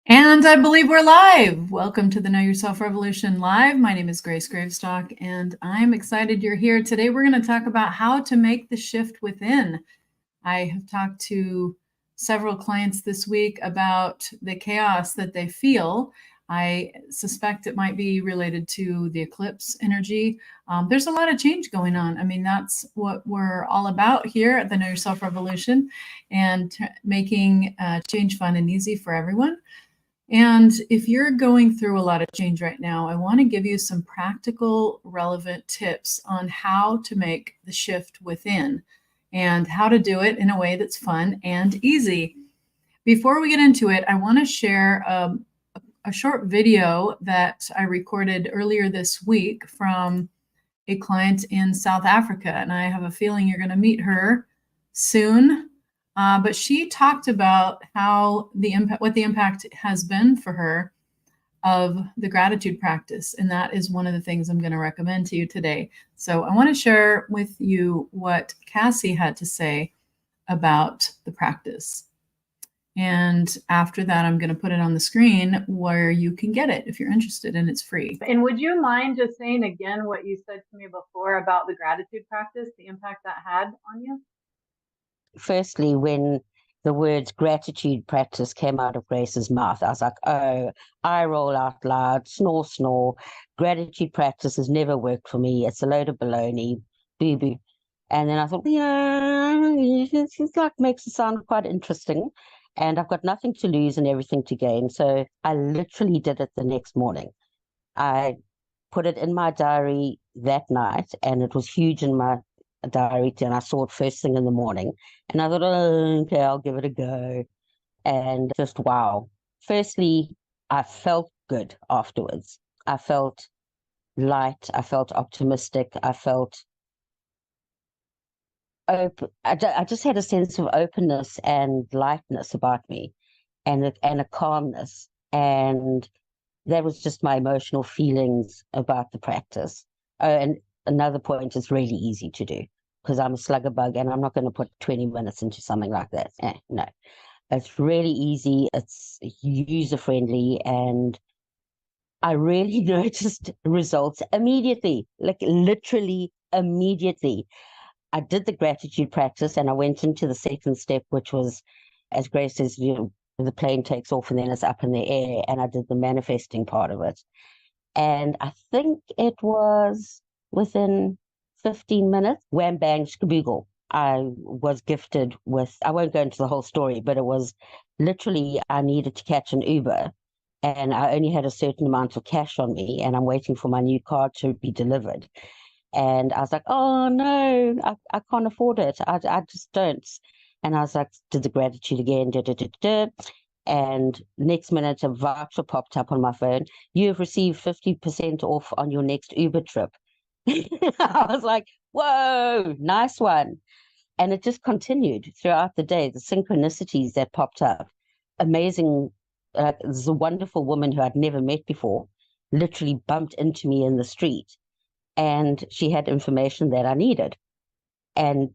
And I believe we're live. Welcome to the Know Yourself Revolution Live. My name is Grace Gravestock, and I'm excited you're here. Today, we're going to talk about how to make the shift within. I have talked to several clients this week about the chaos that they feel. I suspect it might be related to the eclipse energy. There's a lot of change going on. I mean, that's what we're all about here at the Know Yourself Revolution, and making change fun and easy for everyone. And if you're going through a lot of change right now, I want to give you some practical, relevant tips on how to make the shift within and how to do it in a way that's fun and easy. Before we get into it, I want to share a short video that I recorded earlier this week from a client in South Africa. And I have a feeling you're going to meet her soon. But she talked about how what the impact has been for her of the gratitude practice. And that is one of the things I'm going to recommend to you today. So I want to share with you what Cassie had to say about the practice. And after that, I'm going to put it on the screen where you can get it if you're interested, and it's free. And would you mind just saying again what you said to me before about the gratitude practice, the impact that had on you? Firstly, when the words gratitude practice came out of Grace's mouth, I was like, oh, I roll out loud, snore, snore. Gratitude practice has never worked for me. It's a load of baloney, boo boo. And then I thought, yeah, it's like makes it sound quite interesting. And I've got nothing to lose and everything to gain. So I literally did it the next morning. I put it in my diary that night, and it was huge in my diary, and I saw it first thing in the morning, and I thought, oh, okay, I'll give it a go. And just wow. Firstly, I felt good afterwards. I felt light. I felt optimistic. I felt open. I just had a sense of openness and lightness about me, and a calmness. And that was just my emotional feelings about the practice. Oh, and another point, is really easy to do because I'm a slugger bug and I'm not going to put 20 minutes into something like that. No, it's really easy. It's user friendly, and I really noticed results immediately, like literally immediately. I did the gratitude practice and I went into the second step, which was, as Grace says, the plane takes off and then it's up in the air, and I did the manifesting part of it. And I think it was within 15 minutes, wham, bang, skaboogle. I was gifted with, I won't go into the whole story, but it was literally, I needed to catch an Uber and I only had a certain amount of cash on me, and I'm waiting for my new card to be delivered. And I was like, oh no, I can't afford it. I just don't. And I was like, did the gratitude again. And next minute, a voucher popped up on my phone. You have received 50% off on your next Uber trip. I was like, whoa, nice one. And it just continued throughout the day, the synchronicities that popped up. Amazing. There's a wonderful woman who I'd never met before, literally bumped into me in the street, and she had information that I needed. And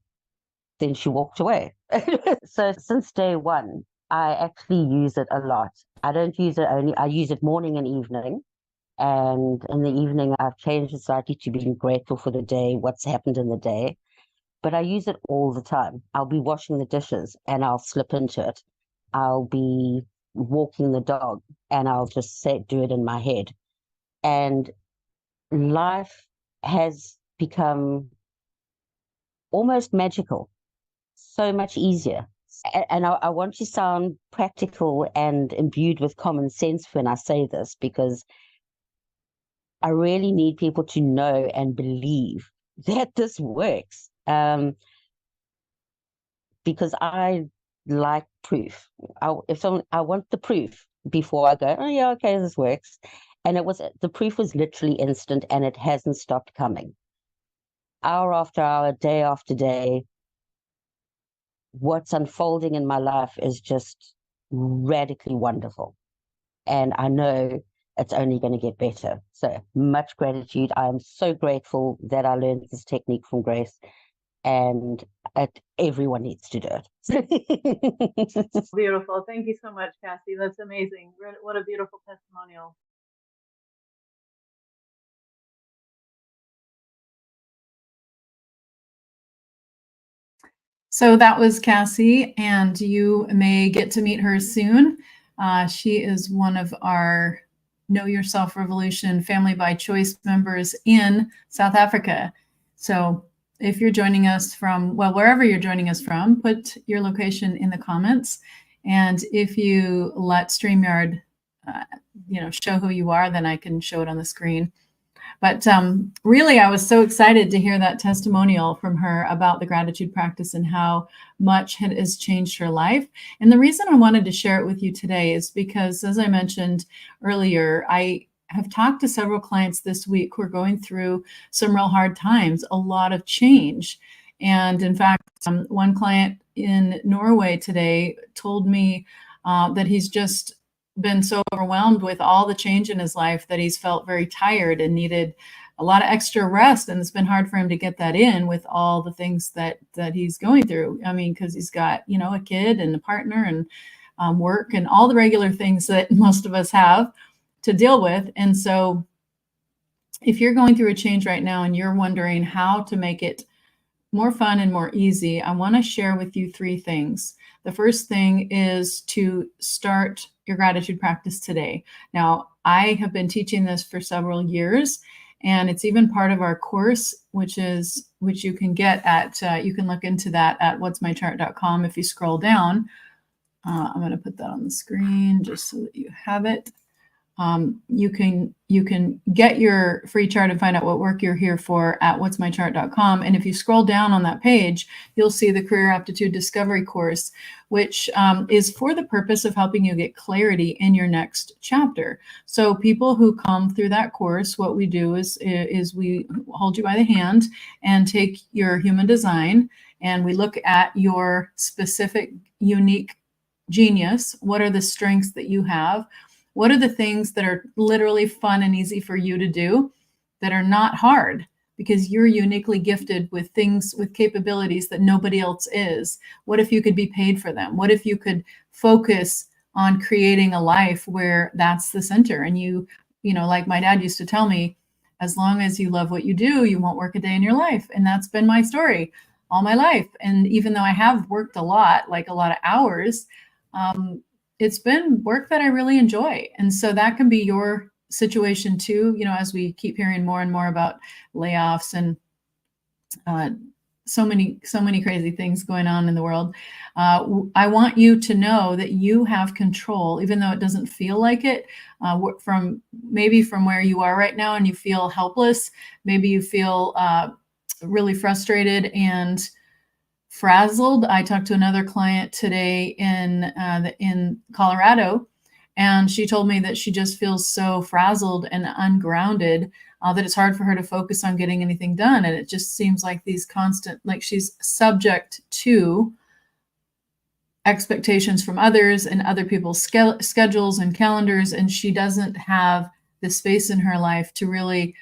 then she walked away. So since day one, I actually use it a lot. I don't use it only, I use it morning and evening. And in the evening, I've changed it slightly to being grateful for the day, what's happened in the day. But I use it all the time. I'll be washing the dishes and I'll slip into it. I'll be walking the dog and I'll just do it in my head. And life has become almost magical, so much easier. And I want to sound practical and imbued with common sense when I say this, because I really need people to know and believe that this works. Because I like proof. I want the proof before I go, oh yeah, okay, this works. And the proof was literally instant, and it hasn't stopped coming. Hour after hour, day after day, what's unfolding in my life is just radically wonderful. And I know it's only going to get better. So much gratitude. I am so grateful that I learned this technique from Grace. and everyone needs to do it. Beautiful. Thank you so much, Cassie. That's amazing. What a beautiful testimonial. So that was Cassie, and you may get to meet her soon. She is one of our Know Yourself Revolution Family by Choice members in South Africa. So if you're joining us from, well, wherever you're joining us from, put your location in the comments. And if you let StreamYard, show who you are, then I can show it on the screen. But really, I was so excited to hear that testimonial from her about the gratitude practice and how much has changed her life. And the reason I wanted to share it with you today is because, as I mentioned earlier, I have talked to several clients this week who are going through some real hard times, a lot of change. And in fact, one client in Norway today told me that he's just been so overwhelmed with all the change in his life that he's felt very tired and needed a lot of extra rest, and it's been hard for him to get that in with all the things that he's going through. I mean, because he's got a kid and a partner and work and all the regular things that most of us have to deal with. And so if you're going through a change right now and you're wondering how to make it more fun and more easy, I want to share with you 3 things. The first thing is to start your gratitude practice today. Now, I have been teaching this for several years, and it's even part of our course, which you can get at, you can look into that at whatsmychart.com. If you scroll down, I'm going to put that on the screen just so that you have it. You can get your free chart and find out what work you're here for at whatsmychart.com. And if you scroll down on that page, you'll see the Career Aptitude Discovery course, which is for the purpose of helping you get clarity in your next chapter. So people who come through that course, what we do is we hold you by the hand and take your human design, and we look at your specific, unique genius. What are the strengths that you have? What are the things that are literally fun and easy for you to do that are not hard? Because you're uniquely gifted with things, with capabilities that nobody else is. What if you could be paid for them? What if you could focus on creating a life where that's the center? And you like my dad used to tell me, as long as you love what you do, you won't work a day in your life. And that's been my story all my life. And even though I have worked a lot, like a lot of hours, it's been work that I really enjoy. And so that can be your situation too, as we keep hearing more and more about layoffs and so many crazy things going on in the world. I want you to know that you have control, even though it doesn't feel like it, from where you are right now and you feel helpless. Maybe you feel really frustrated and frazzled. I talked to another client today in Colorado, and she told me that she just feels so frazzled and ungrounded that it's hard for her to focus on getting anything done. And it just seems like these constant, like she's subject to expectations from others and other people's schedules and calendars, and she doesn't have the space in her life to really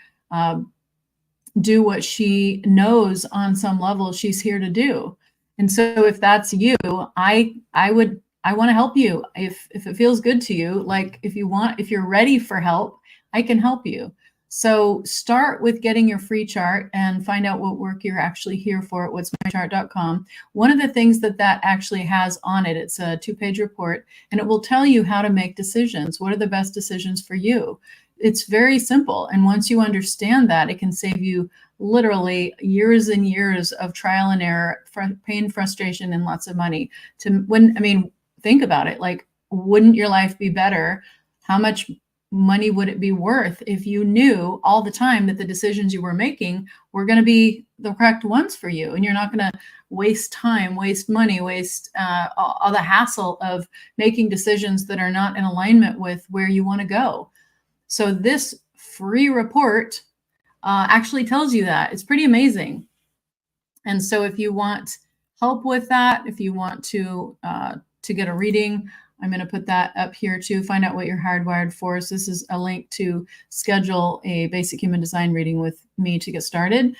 do what she knows on some level she's here to do. And so if that's you, I want to help you. If it feels good to you, like if you're ready for help, I can help you. So start with getting your free chart and find out what work you're actually here for at whatsmychart.com. One of the things that actually has on it, it's a 2-page report, and it will tell you how to make decisions. What are the best decisions for you? It's very simple. And once you understand that, it can save you literally years and years of trial and error, pain, frustration, and lots of money. Think about it. Like, wouldn't your life be better? How much money would it be worth if you knew all the time that the decisions you were making were going to be the correct ones for you? And you're not going to waste time, waste money, waste all the hassle of making decisions that are not in alignment with where you want to go. So this free report actually tells you that. It's pretty amazing. And so if you want help with that, if you want to get a reading, I'm going to put that up here too. Find out what you're hardwired for. So this is a link to schedule a basic human design reading with me to get started.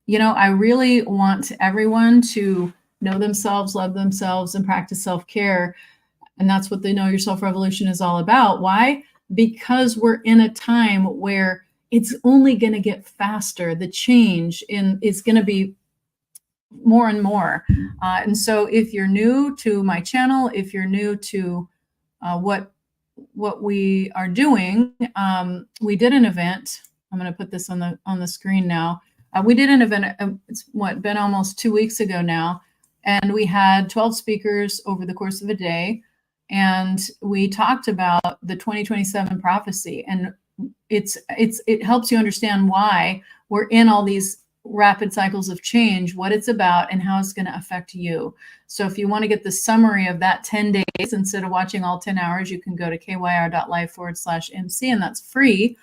you know, I really want everyone to know themselves, love themselves, and practice self-care. And that's what the Know Yourself Revolution is all about. Why? Because we're in a time where it's only going to get faster. The change is going to be more and more. And so if you're new to my channel, if you're new to what we are doing, we did an event. I'm going to put this on the screen now. We did an event. It's been almost 2 weeks ago now, and we had 12 speakers over the course of a day, and we talked about the 2027 prophecy, and it helps you understand why we're in all these rapid cycles of change, what it's about, and how it's going to affect you. So if you want to get the summary of that 10 days, instead of watching all 10 hours, you can go to kyr.life/MC, and that's free.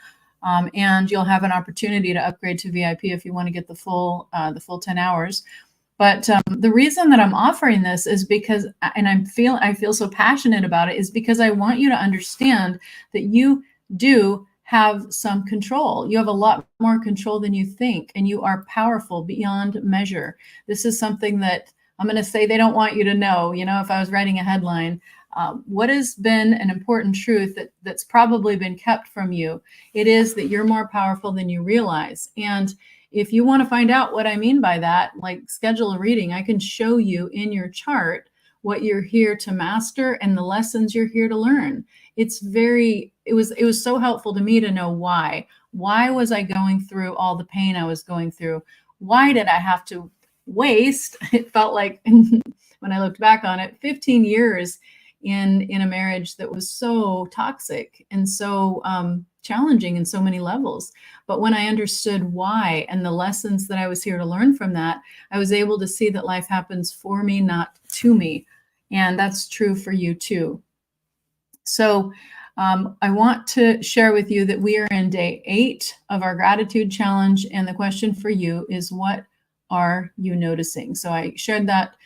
And you'll have an opportunity to upgrade to VIP if you want to get the full 10 hours. But the reason that I'm offering this is because, and I feel so passionate about it, is because I want you to understand that you do have some control. You have a lot more control than you think, and you are powerful beyond measure. This is something that I'm going to say they don't want you to know. You know, if I was writing a headline, what has been an important truth that's probably been kept from you, it is that you're more powerful than you realize. And if you want to find out what I mean by that, like schedule a reading, I can show you in your chart what you're here to master and the lessons you're here to learn. It was so helpful to me to know why. Why was I going through all the pain I was going through? Why did I have to waste, it felt like when I looked back on it, 15 years in a marriage that was so toxic and so challenging in so many levels. But when I understood why and the lessons that I was here to learn from that, I was able to see that life happens for me, not to me. And that's true for you too. So I want to share with you that we are in day 8 of our gratitude challenge. And the question for you is, what are you noticing? So I shared that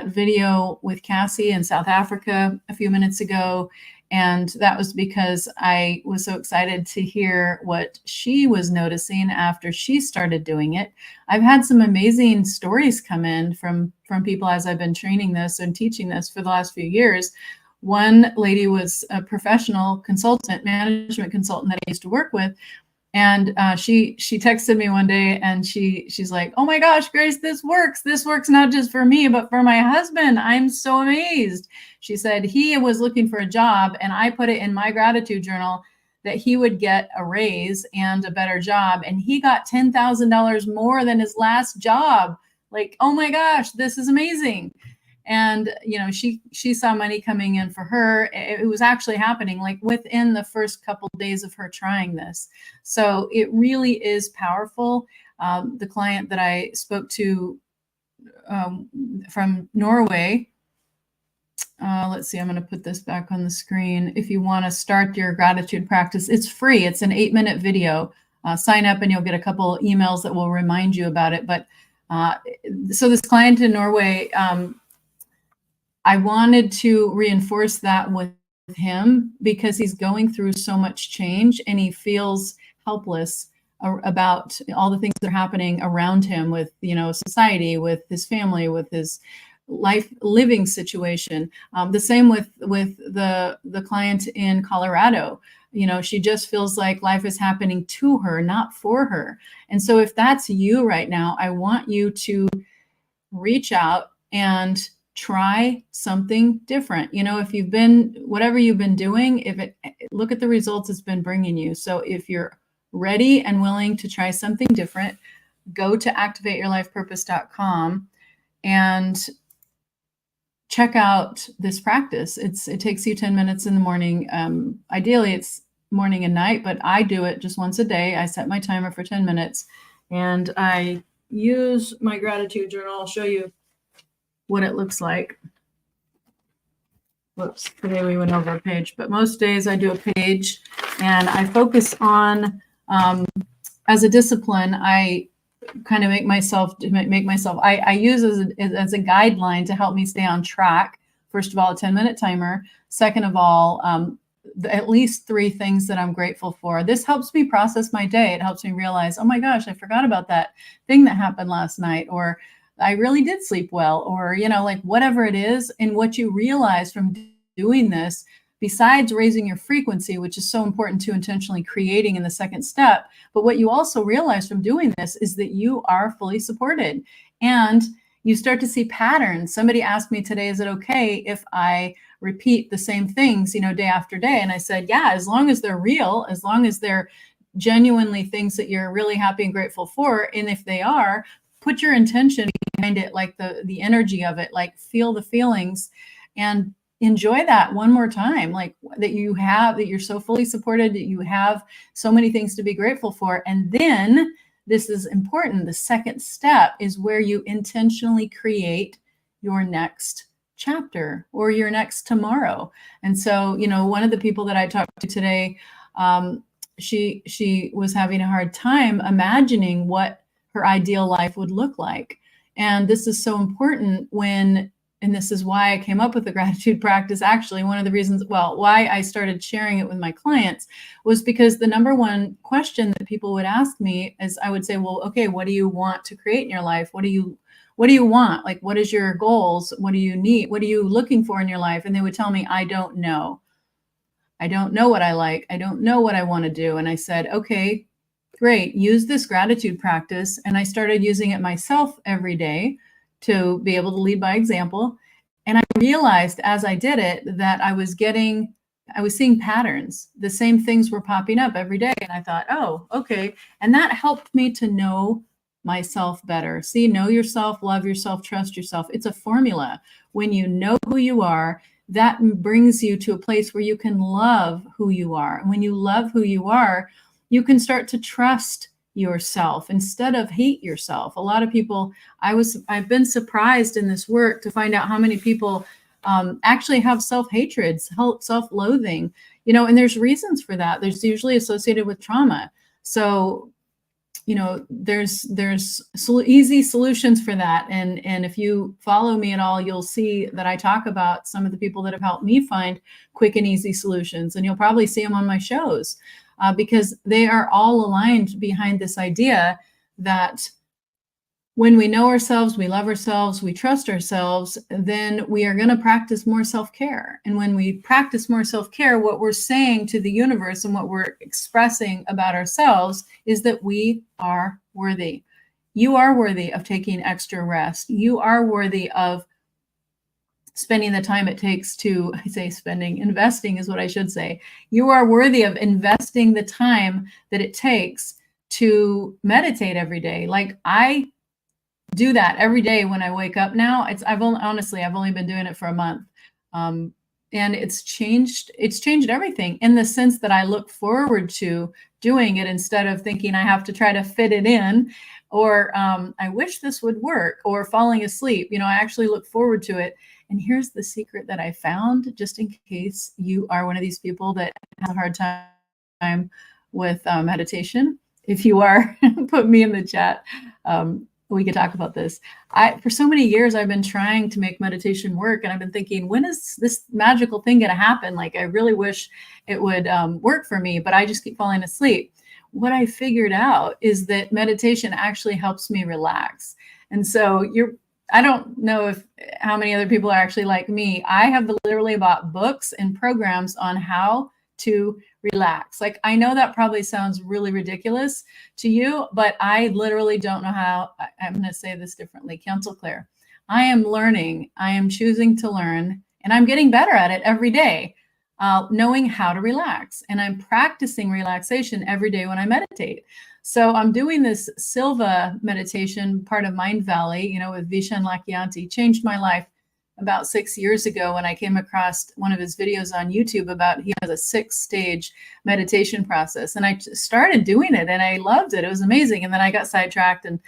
video with Cassie in South Africa a few minutes ago. And that was because I was so excited to hear what she was noticing after she started doing it. I've had some amazing stories come in from people as I've been training this and teaching this for the last few years. One lady was a professional consultant, management consultant that I used to work with. And she texted me one day and she's like, "Oh my gosh, Grace, this works. This works not just for me, but for my husband. I'm so amazed." She said he was looking for a job, and I put it in my gratitude journal that he would get a raise and a better job. And he got $10,000 more than his last job. Like, oh my gosh, this is amazing. And, you know, she saw money coming in for her. It was actually happening like within the first couple of days of her trying this. So it really is powerful. The client that I spoke to from Norway, let's see, I'm going to put this back on the screen. If you want to start your gratitude practice, it's free. It's an 8-minute video. Sign up and you'll get a couple emails that will remind you about it. But so this client in Norway, I wanted to reinforce that with him because he's going through so much change and he feels helpless about all the things that are happening around him with, you know, society, with his family, with his life living situation. The same with the client in Colorado. You know, she just feels like life is happening to her, not for her. And so if that's you right now, I want you to reach out and try something different. You know, if you've been, whatever you've been doing, look at the results it's been bringing you. So if you're ready and willing to try something different, go to activateyourlifepurpose.com and check out this practice. It takes you 10 minutes in the morning. Ideally it's morning and night, but I do it just once a day. I set my timer for 10 minutes and I use my gratitude journal. I'll show you what it looks like. Whoops, today we went over a page, but most days I do a page and I focus on, as a discipline, I kind of make myself, I use as a guideline to help me stay on track. First of all, a 10-minute timer. Second of all, at least 3 things that I'm grateful for. This helps me process my day. It helps me realize, oh my gosh, I forgot about that thing that happened last night, or I really did sleep well, or, like whatever it is. And what you realize from doing this, besides raising your frequency, which is so important to intentionally creating in the second step, but what you also realize from doing this is that you are fully supported, and you start to see patterns. Somebody asked me today, is it okay if I repeat the same things, day after day? And I said, yeah, as long as they're real, as long as they're genuinely things that you're really happy and grateful for. And if they are, put your intention behind it, like the energy of it, like feel the feelings and enjoy that one more time, like that you're so fully supported, that you have so many things to be grateful for. And then this is important. The second step is where you intentionally create your next chapter or your next tomorrow. And so, one of the people that I talked to today, she was having a hard time imagining what her ideal life would look like. And this is so important and this is why I came up with the gratitude practice. Actually, one of the reasons, why I started sharing it with my clients was because the number one question that people would ask me is, I would say, well, okay, what do you want to create in your life? What do you want? Like, what is your goals? What do you need? What are you looking for in your life? And they would tell me, I don't know. I don't know what I like. I don't know what I want to do. And I said, okay, great. Use this gratitude practice. And I started using it myself every day to be able to lead by example. And I realized as I did it that I was seeing patterns. The same things were popping up every day. And I thought, oh, okay. And that helped me to know myself better. See, know yourself, love yourself, trust yourself. It's a formula. When you know who you are, that brings you to a place where you can love who you are. And when you love who you are, you can start to trust yourself instead of hate yourself. A lot of people, I've been surprised in this work to find out how many people actually have self-hatred, self-loathing, and there's reasons for that. There's usually associated with trauma. So, there's easy solutions for that. And if you follow me at all, you'll see that I talk about some of the people that have helped me find quick and easy solutions. And you'll probably see them on my shows. Because they are all aligned behind this idea that when we know ourselves, we love ourselves, we trust ourselves, then we are going to practice more self-care. And when we practice more self-care, what we're saying to the universe and what we're expressing about ourselves is that we are worthy. You are worthy of taking extra rest. You are worthy of spending the time it takes to, investing is what I should say. You are worthy of investing the time that it takes to meditate every day. Like I do that every day when I wake up now. I've only been doing it for a month. And it's changed everything in the sense that I look forward to doing it instead of thinking I have to try to fit it in, or I wish this would work, or falling asleep. I actually look forward to it. And here's the secret that I found, just in case you are one of these people that has a hard time with meditation. If you are, put me in the chat. We could talk about this. For so many years, I've been trying to make meditation work. And I've been thinking, when is this magical thing going to happen? Like, I really wish it would work for me, but I just keep falling asleep. What I figured out is that meditation actually helps me relax. And so I don't know how many other people are actually like me. I have literally bought books and programs on how to relax. Like, I know that probably sounds really ridiculous to you, but I literally don't know how. I'm going to say this differently. Cancel Claire. I am learning. I am choosing to learn, and I'm getting better at it every day, knowing how to relax. And I'm practicing relaxation every day when I meditate. So I'm doing this Silva meditation, part of Mind Valley, with Vishen Lakhianti. Changed my life about 6 years ago when I came across one of his videos on YouTube about, he has a 6-stage meditation process. And I started doing it and I loved it. It was amazing. And then I got sidetracked and,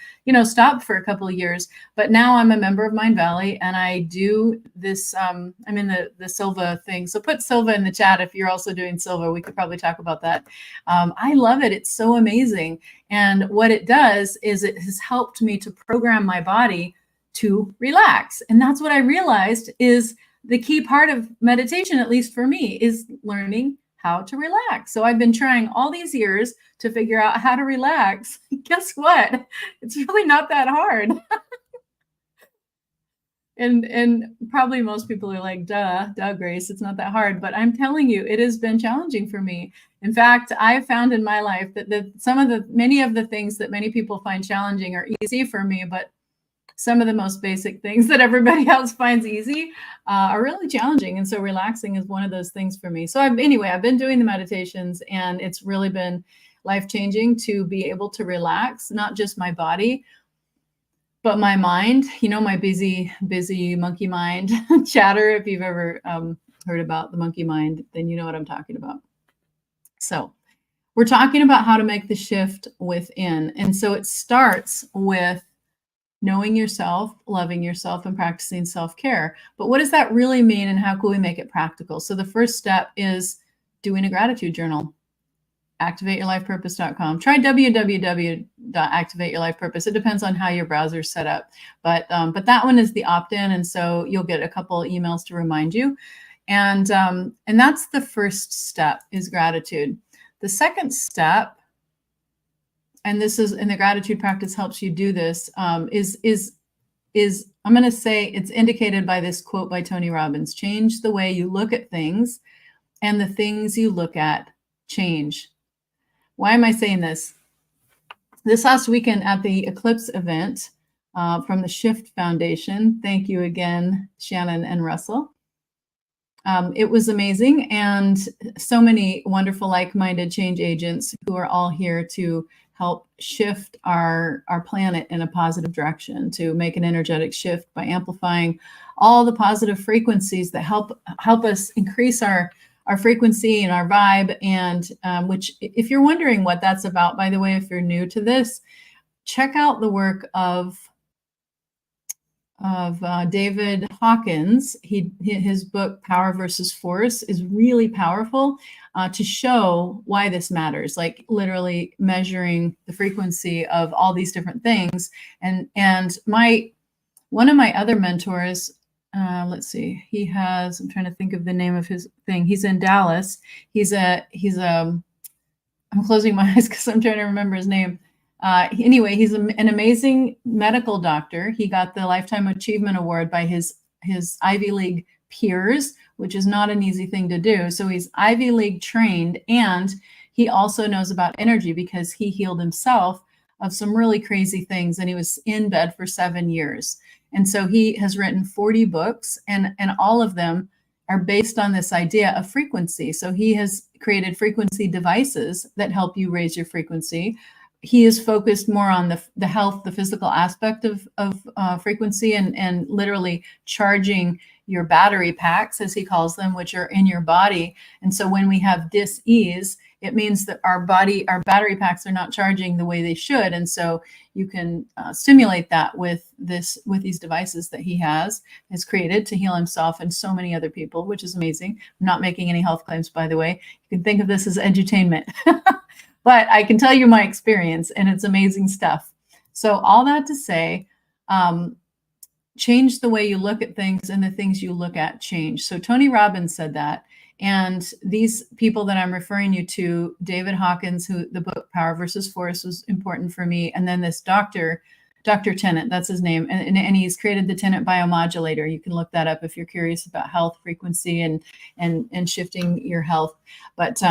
stopped for a couple of years. But now I'm a member of Mind Valley and I do this, I'm in the Silva thing. So put Silva in the chat if you're also doing Silva. We could probably talk about that. I love it. It's so amazing. And what it does is it has helped me to program my body to relax. And that's what I realized is the key part of meditation, at least for me, is learning how to relax. So I've been trying all these years to figure out how to relax. Guess what? It's really not that hard. And probably most people are like, duh, Grace, it's not that hard. But I'm telling you, it has been challenging for me. In fact, I found in my life that many of the things that many people find challenging are easy for me, but some of the most basic things that everybody else finds easy are really challenging. And so relaxing is one of those things for me. So I've been doing the meditations, and it's really been life-changing to be able to relax, not just my body, but my mind, my busy monkey mind chatter. If you've ever heard about the monkey mind, then you know what I'm talking about. So we're talking about how to make the shift within. And so it starts with knowing yourself, loving yourself, and practicing self-care. But what does that really mean, and how can we make it practical? So the first step is doing a gratitude journal. ActivateYourLifePurpose.com. Try www.activateyourlifepurpose. It depends on how your browser's set up, but that one is the opt-in, and so you'll get a couple emails to remind you. And that's the first step, is gratitude. The second step, and the gratitude practice helps you do this, is I'm going to say it's indicated by this quote by Tony Robbins: change the way you look at things, and the things you look at change. Why am I saying this? This last weekend at the Eclipse event from the Shift Foundation, thank you again, Shannon and Russell. It was amazing, and so many wonderful like-minded change agents who are all here to help shift our planet in a positive direction, to make an energetic shift by amplifying all the positive frequencies that help us increase our frequency and our vibe. And which, if you're wondering what that's about, by the way, if you're new to this, check out the work of David Hawkins. His book Power versus Force is really powerful to show why this matters, like literally measuring the frequency of all these different things. And one of my other mentors, let's see, I'm trying to think of the name of his thing. He's in Dallas. I'm closing my eyes because I'm trying to remember his name. Anyway, he's an amazing medical doctor. He got the Lifetime Achievement Award by his Ivy League peers, which is not an easy thing to do. So he's Ivy League trained, and he also knows about energy because he healed himself of some really crazy things, and he was in bed for 7 years. And so he has written 40 books, and all of them are based on this idea of frequency. So he has created frequency devices that help you raise your frequency. He is focused more on the health, the physical aspect of frequency, and literally charging your battery packs, as he calls them, which are in your body. And so when we have dis-ease, it means that our battery packs are not charging the way they should. And so you can stimulate that with these devices that he has created to heal himself and so many other people, which is amazing. I'm not making any health claims, by the way. You can think of this as edutainment. But I can tell you my experience, and it's amazing stuff. So all that to say, change the way you look at things, and the things you look at change. So Tony Robbins said that. And these people that I'm referring you to, David Hawkins, who the book Power versus Force was important for me. And then this Dr. Tennant, that's his name. And he's created the Tennant Biomodulator. You can look that up if you're curious about health, frequency, and shifting your health. But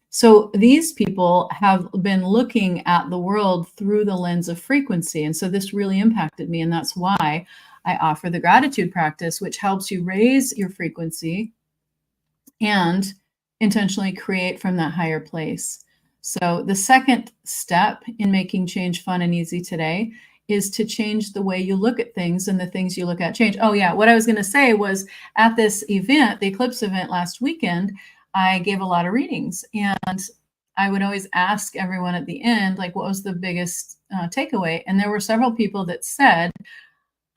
so these people have been looking at the world through the lens of frequency. And so this really impacted me. And that's why I offer the gratitude practice, which helps you raise your frequency and intentionally create from that higher place. So the second step in making change fun and easy today is to change the way you look at things, and the things you look at change. Oh yeah, what I was going to say was, at this event, the Eclipse event last weekend, I gave a lot of readings, and I would always ask everyone at the end, like, what was the biggest takeaway? And there were several people that said,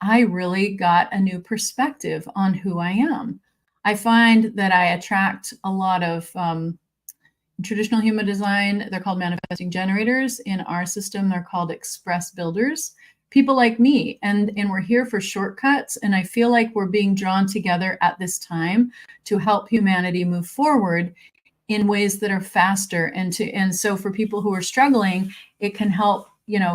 I really got a new perspective on who I am. I find that I attract a lot of traditional human design. They're called manifesting generators. In our system, they're called express builders. People like me, and we're here for shortcuts. And I feel like we're being drawn together at this time to help humanity move forward in ways that are faster. And so for people who are struggling, it can help,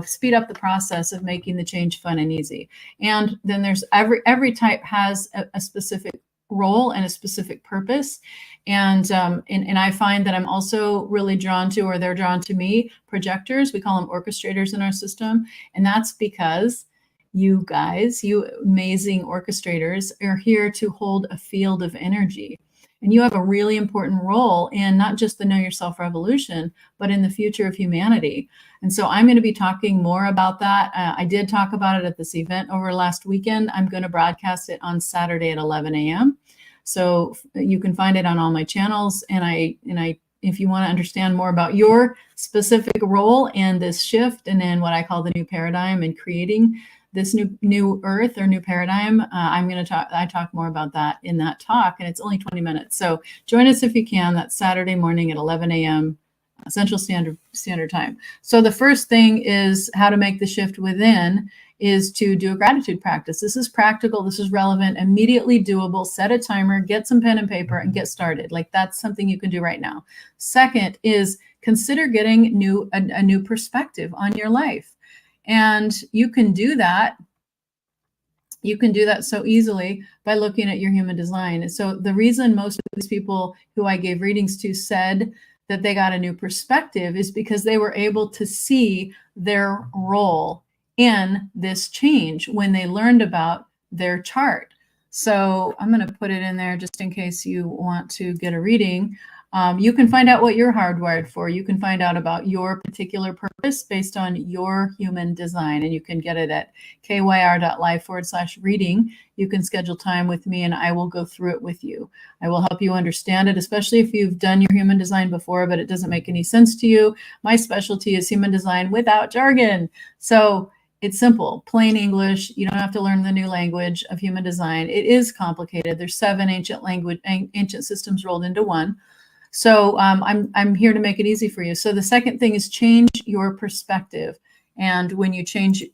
speed up the process of making the change fun and easy. And then there's every type has a specific role and a specific purpose. And I find that I'm also really drawn to, or they're drawn to me, projectors. We call them orchestrators in our system. And that's because you guys, you amazing orchestrators, are here to hold a field of energy. And you have a really important role in not just the Know Yourself revolution, but in the future of humanity. And so I'm going to be talking more about that. I did talk about it at this event over last weekend. I'm going to broadcast it on Saturday at 11 a.m. So you can find it on all my channels. And if you want to understand more about your specific role in this shift and in what I call the new paradigm and creating this new earth or new paradigm, I talk more about that in that talk, and it's only 20 minutes. So join us if you can. That's Saturday morning at 11 a.m. Central Standard Time. So the first thing is how to make the shift within is to do a gratitude practice. This is practical. This is relevant, immediately doable. Set a timer, get some pen and paper, and get started. Like, that's something you can do right now. Second is consider getting a new perspective on your life. And you can do that. You can do that so easily by looking at your human design. And so the reason most of these people who I gave readings to said that they got a new perspective is because they were able to see their role in this change when they learned about their chart. So I'm going to put it in there just in case you want to get a reading. You can find out what you're hardwired for. You can find out about your particular purpose based on your human design, and you can get it at kyr.live/reading. You can schedule time with me and I will go through it with you. I will help you understand it, especially if you've done your human design before, but it doesn't make any sense to you. My specialty is human design without jargon. So it's simple, plain English. You don't have to learn the new language of human design. It is complicated. There's 7 ancient systems rolled into one. So I'm here to make it easy for you. So the second thing is change your perspective. And when you change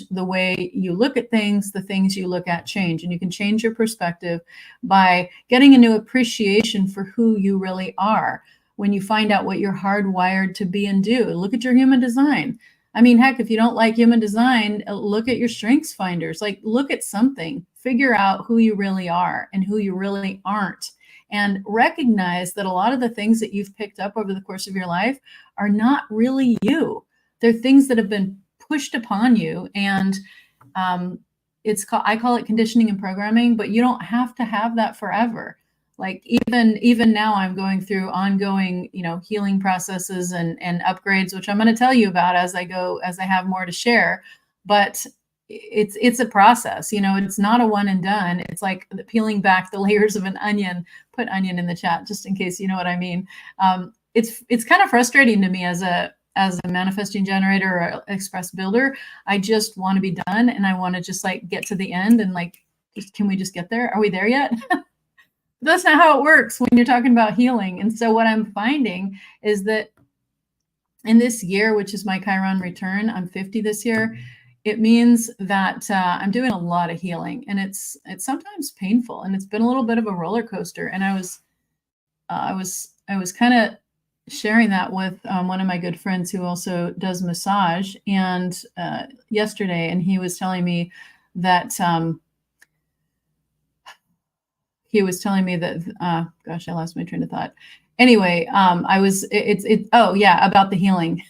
the way you look at things, the things you look at change. And you can change your perspective by getting a new appreciation for who you really are. When you find out what you're hardwired to be and do, look at your human design. I mean, heck, if you don't like human design, look at your strengths finders. Like, look at something, figure out who you really are and who you really aren't. And recognize that a lot of the things that you've picked up over the course of your life are not really you. They're things that have been pushed upon you. And I call it conditioning and programming, but you don't have to have that forever. Like, even now I'm going through ongoing, healing processes and upgrades, which I'm going to tell you about as I have more to share. But it's a process, it's not a one and done. It's like peeling back the layers of an onion. Put onion in the chat just in case you know what I mean. It's kind of frustrating to me as a manifesting generator or express builder. I just want to be done, and I want to just like get to the end and can we just get there? Are we there yet? That's not how it works when you're talking about healing. And so what I'm finding is that in this year, which is my Chiron return, I'm 50 this year. It means that I'm doing a lot of healing, and it's sometimes painful, and it's been a little bit of a roller coaster. And I was kind of sharing that with one of my good friends who also does massage, and yesterday, and he was telling me that gosh, I lost my train of thought. Anyway, about the healing.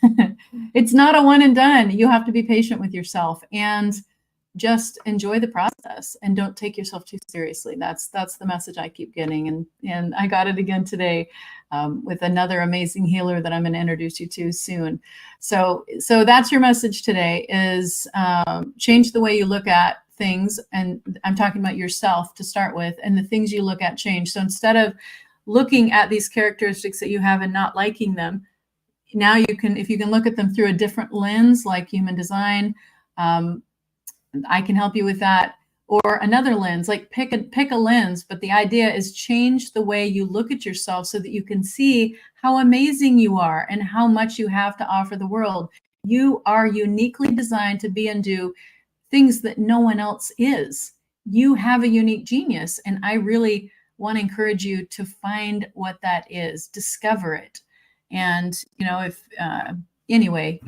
It's not a one and done. You have to be patient with yourself and just enjoy the process and don't take yourself too seriously. That's the message I keep getting. And I got it again today with another amazing healer that I'm going to introduce you to soon. So that's your message today is change the way you look at things. And I'm talking about yourself to start with, and the things you look at change. So instead of looking at these characteristics that you have and not liking them, now if you can look at them through a different lens, like human design, I can help you with that. Or another lens, like pick a lens, but the idea is change the way you look at yourself so that you can see how amazing you are and how much you have to offer the world. You are uniquely designed to be and do things that no one else is. You have a unique genius, and I really want to encourage you to find what that is, discover it. And, you know, if, anyway,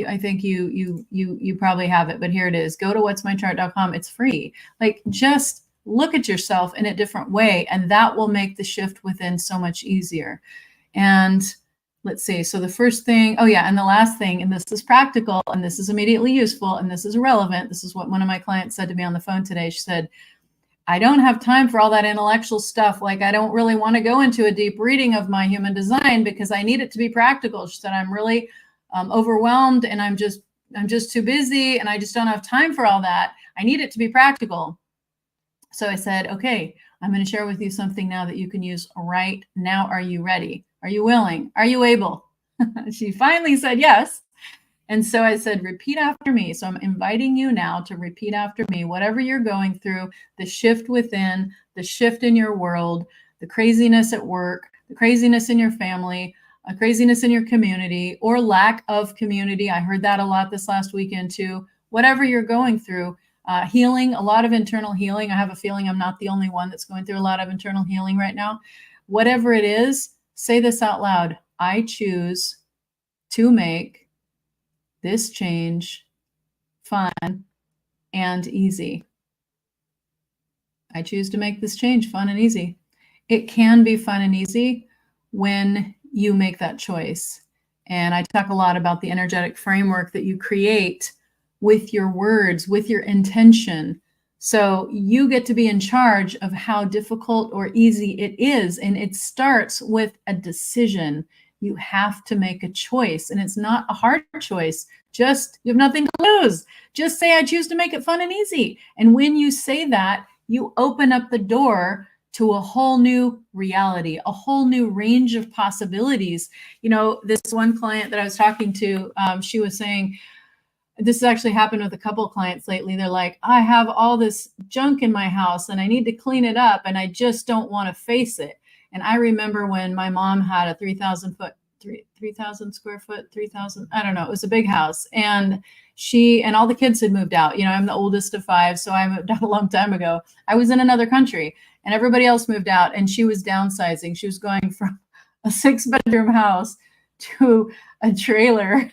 I think you probably have it, but here it is. Go to what'smychart.com. It's free. Like, just look at yourself in a different way, and that will make the shift within so much easier. And let's see. So the first thing, oh yeah, and the last thing, and this is practical, and this is immediately useful, and this is relevant. This is what one of my clients said to me on the phone today. She said, I don't have time for all that intellectual stuff. Like, I don't really want to go into a deep reading of my human design because I need it to be practical. She said, I'm really overwhelmed, and I'm just too busy, and I just don't have time for all that. I need it to be practical. So I said, okay, I'm going to share with you something now that you can use right now. Are you ready? Are you willing? Are you able? She finally said yes. And so I said, repeat after me. So I'm inviting you now to repeat after me, whatever you're going through, the shift within, the shift in your world, the craziness at work, the craziness in your family, a craziness in your community, or lack of community. I heard that a lot this last weekend too. Whatever you're going through, healing, a lot of internal healing. I have a feeling I'm not the only one that's going through a lot of internal healing right now. Whatever it is, say this out loud. I choose to make this change fun and easy. I choose to make this change fun and easy. It can be fun and easy when you make that choice. And I talk a lot about the energetic framework that you create with your words, with your intention. So you get to be in charge of how difficult or easy it is. And it starts with a decision. You have to make a choice, and it's not a hard choice. Just, you have nothing to lose. Just say, I choose to make it fun and easy. And when you say that, you open up the door to a whole new reality, a whole new range of possibilities. You know, this one client that I was talking to, she was saying, this has actually happened with a couple of clients lately. They're like, I have all this junk in my house and I need to clean it up, and I just don't want to face it. And I remember when my mom had a 3,000 square foot, 3,000, I don't know, it was a big house. And she and all the kids had moved out. You know, I'm the oldest of 5, so I moved out a long time ago. I was in another country and everybody else moved out, and she was downsizing. She was going from a 6-bedroom house to a trailer.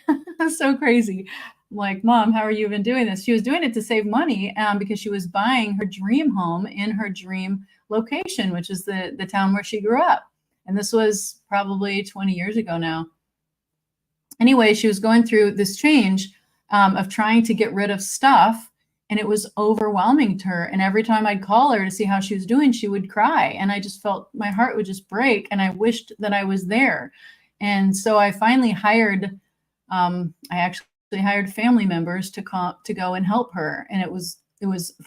So crazy. I'm like, Mom, how are you even doing this? She was doing it to save money because she was buying her dream home in her dream location, which is the town where she grew up. And this was probably 20 years ago now. Anyway, she was going through this change of trying to get rid of stuff, and it was overwhelming to her. And every time I'd call her to see how she was doing, she would cry. And I just felt my heart would just break, and I wished that I was there. And so I finally hired, I actually hired family members to go and help her. And it was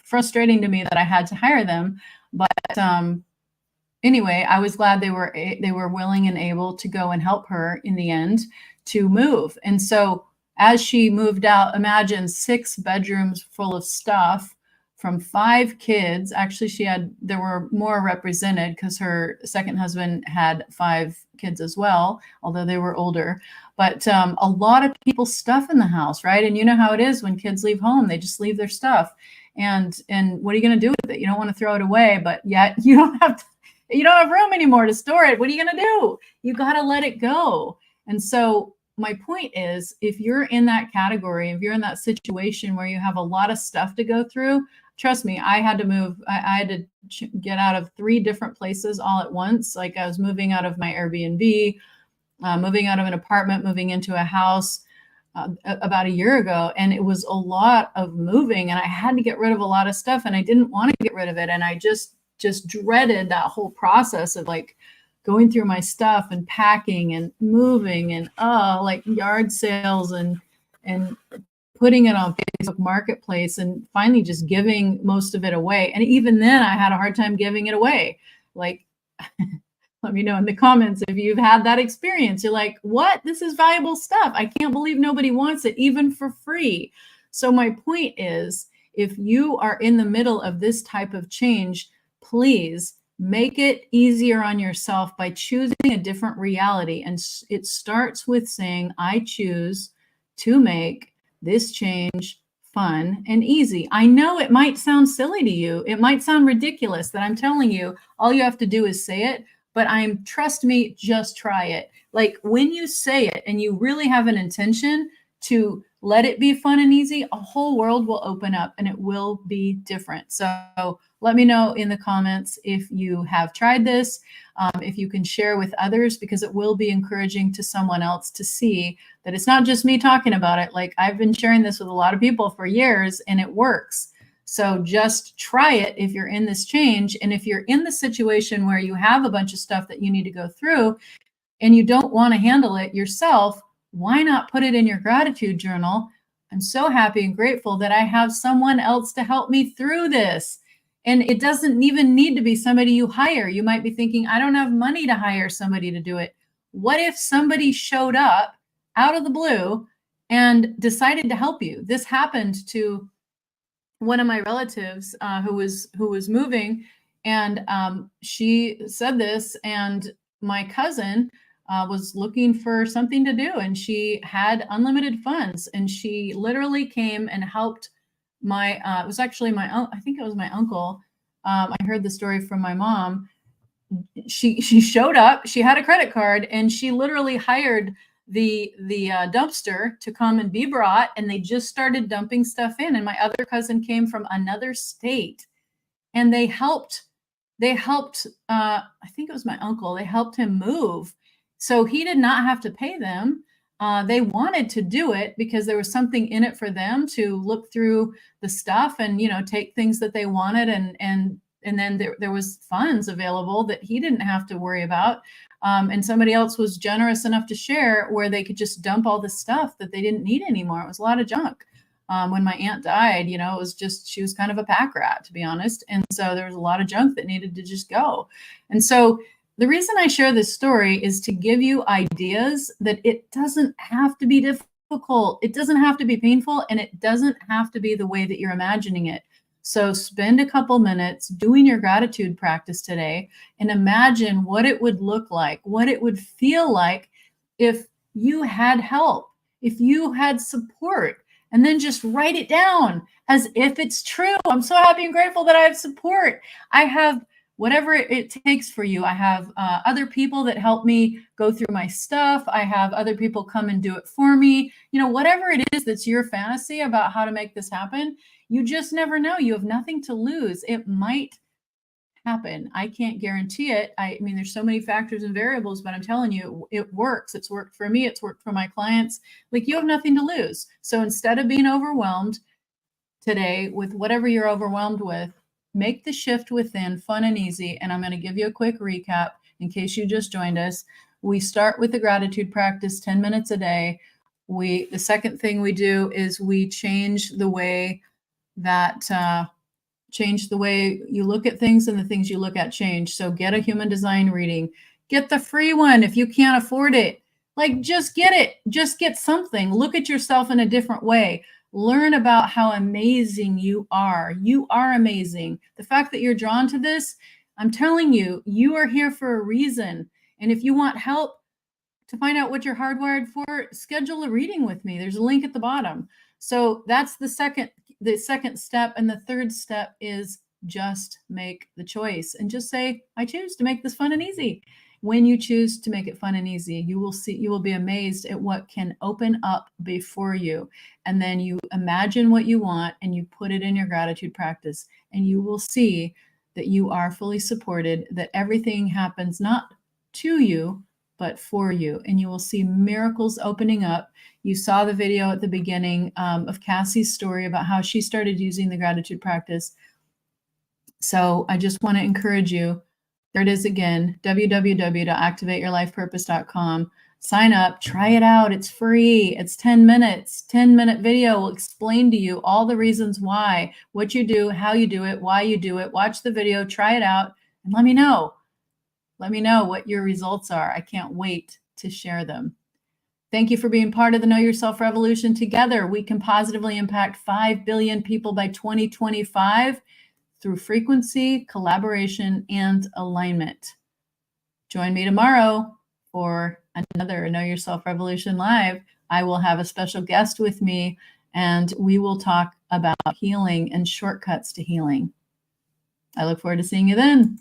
frustrating to me that I had to hire them. But anyway, I was glad they were willing and able to go and help her in the end to move. And so as she moved out, imagine 6 bedrooms full of stuff from 5 kids. Actually, there were more represented because her second husband had 5 kids as well, although they were older. But a lot of people's stuff in the house, right? And you know how it is when kids leave home, they just leave their stuff. And what are you going to do with it? You don't want to throw it away, but yet you don't have room anymore to store it. What are you going to do? You got to let it go. And so my point is, if you're in that category, if you're in that situation where you have a lot of stuff to go through, trust me, I had to move. I had to get out of 3 different places all at once. Like, I was moving out of my Airbnb, moving out of an apartment, moving into a house about a year ago. And it was a lot of moving, and I had to get rid of a lot of stuff, and I didn't want to get rid of it. And I just dreaded that whole process of like going through my stuff and packing and moving and like yard sales and putting it on Facebook Marketplace and finally just giving most of it away. And even then I had a hard time giving it away. Like, let me know in the comments if you've had that experience. You're like, what? This is valuable stuff. I can't believe nobody wants it, even for free. So my point is, if you are in the middle of this type of change, please make it easier on yourself by choosing a different reality. And it starts with saying, I choose to make this change fun and easy. I know it might sound silly to you. It might sound ridiculous that I'm telling you all you have to do is say it, but trust me, just try it. Like when you say it and you really have an intention to let it be fun and easy, a whole world will open up and it will be different. So let me know in the comments if you have tried this, if you can share with others, because it will be encouraging to someone else to see that it's not just me talking about it. Like I've been sharing this with a lot of people for years and it works. So just try it if you're in this change. And if you're in the situation where you have a bunch of stuff that you need to go through and you don't want to handle it yourself, why not put it in your gratitude journal? I'm so happy and grateful that I have someone else to help me through this. And it doesn't even need to be somebody you hire. You might be thinking, I don't have money to hire somebody to do it. What if somebody showed up out of the blue and decided to help you? This happened to one of my relatives who was moving, and she said this, and my cousin was looking for something to do, and she had unlimited funds, and she literally came and helped my it was actually I think it was my uncle. I heard the story from my mom. She showed up, she had a credit card, and she literally hired the dumpster to come and be brought, and they just started dumping stuff in. And my other cousin came from another state, and they helped I think it was my uncle, they helped him move, so he did not have to pay them. They wanted to do it because there was something in it for them to look through the stuff and take things that they wanted, and then there was funds available that he didn't have to worry about. And somebody else was generous enough to share where they could just dump all this stuff that they didn't need anymore. It was a lot of junk. When my aunt died, it was just, she was kind of a pack rat, to be honest. And so there was a lot of junk that needed to just go. And so the reason I share this story is to give you ideas that it doesn't have to be difficult. It doesn't have to be painful, and it doesn't have to be the way that you're imagining it. So spend a couple minutes doing your gratitude practice today and imagine what it would look like, what it would feel like if you had help, if you had support, and then just write it down as if it's true. I'm so happy and grateful that I have support. I have whatever it takes for you. I have other people that help me go through my stuff. I have other people come and do it for me. Whatever it is that's your fantasy about how to make this happen, you just never know. You have nothing to lose. It might happen. I can't guarantee it. I mean, there's so many factors and variables, but I'm telling you, it works. It's worked for me. It's worked for my clients. Like, you have nothing to lose. So instead of being overwhelmed today with whatever you're overwhelmed with, make the shift within fun and easy. And I'm going to give you a quick recap in case you just joined us. We start with the gratitude practice, 10 minutes a day. The second thing we do is we change the way you look at things, and the things you look at change. So get a human design reading. Get the free one if you can't afford it. Like, just get it. Just get something. Look at yourself in a different way. Learn about how amazing you are. You are amazing. The fact that you're drawn to this, I'm telling you, you are here for a reason. And if you want help to find out what you're hardwired for, schedule a reading with me. There's a link at the bottom. So that's the second step. And the third step is just make the choice and just say, I choose to make this fun and easy. When you choose to make it fun and easy, you will be amazed at what can open up before you. And then you imagine what you want and you put it in your gratitude practice, and you will see that you are fully supported, that everything happens not to you, but for you. And you will see miracles opening up. You saw the video at the beginning of Cassie's story about how she started using the gratitude practice. So I just want to encourage you. There it is again, www.activateyourlifepurpose.com. Sign up, try it out. It's free. It's 10 minutes. 10-minute video will explain to you all the reasons why, what you do, how you do it, why you do it. Watch the video, try it out, and let me know. Let me know what your results are. I can't wait to share them. Thank you for being part of the Know Yourself Revolution. Together, we can positively impact 5 billion people by 2025 through frequency, collaboration, and alignment. Join me tomorrow for another Know Yourself Revolution Live. I will have a special guest with me, and we will talk about healing and shortcuts to healing. I look forward to seeing you then.